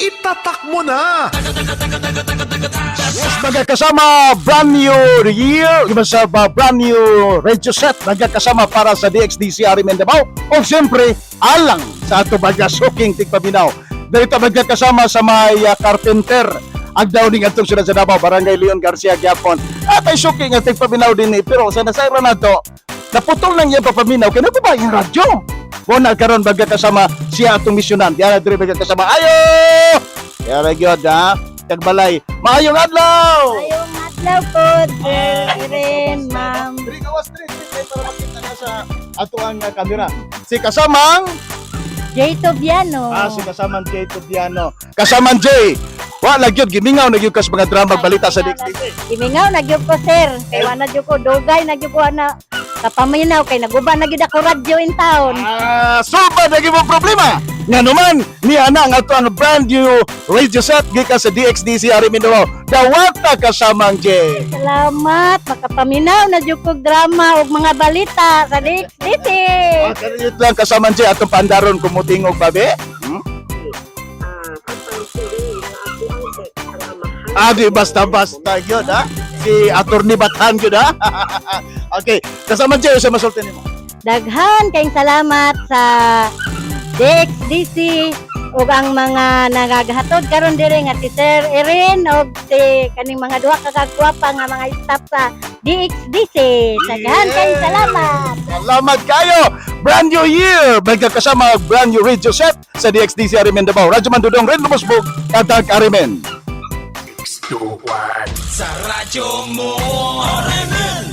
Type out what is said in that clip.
itatak mo na! Yes, magkakasama brand new year, sa brand new radio set, magkakasama para sa DXDC Arimen Davao. O siyempre, alang sa ato magkasuking tigpaminaw. Dito magkakasama sa may carpenter. Agdawning atong sunod sa Davao, Barangay Leon Garcia, Gyapon. At ay suking at tigpaminaw din pero sa nasayra na to, naputol lang yan papaminaw. Kaya na ba yung radyo? Muna karon magkakasama siya atong misyonan. Yan na magkakasama. Ayo! Yan na yun, ha? Tagbalay. Maayong adlaw! Ayong adlaw po, Sir Irene, ma'am. Diri gawas diri para makita na sa ato ang kamera. Si kasamang Jay Tobiano. si kasamang Jay Tobiano. Kasamang Jay. Wala gyud gimingaw na gyud kas mga drama balita sa DXDC. Imingaw, nagyog ko, sir. Kay wana gyud ko, dugay, nagyog ko na. Kapaminaw, kay naguba na gyud ako radyo in town. Super na gyud mo problema. Nga naman, niya na ang ato ang brand new radio set gikan sa DXDC Arimen Davao. Dawata kasamang Jay. Salamat, makapaminaw na gyud ko drama ug mga balita sa DXDC. Kaniyot lang kasamang Jay atong pandaron kumutingog babe. Di basta-basta yun, ha? Si Attorney Bathan yun, ha? Okay, kasama dyan sa masultin mo. Daghan kayong salamat sa DXDC ug ang mga nagagahatod karon diri nga si Sir Irene ug si kaning mga duha ka kagwapa nga mga staff sa DXDC. Daghan kayong salamat. Salamat kayo! Brand new year! Magkakasama brand new radio set sa DXDC Arimen Davao. Radyo Mandudong, Red Lumusbog, Katag Arimen. Stuwan. Sa radyo mo, Arimen.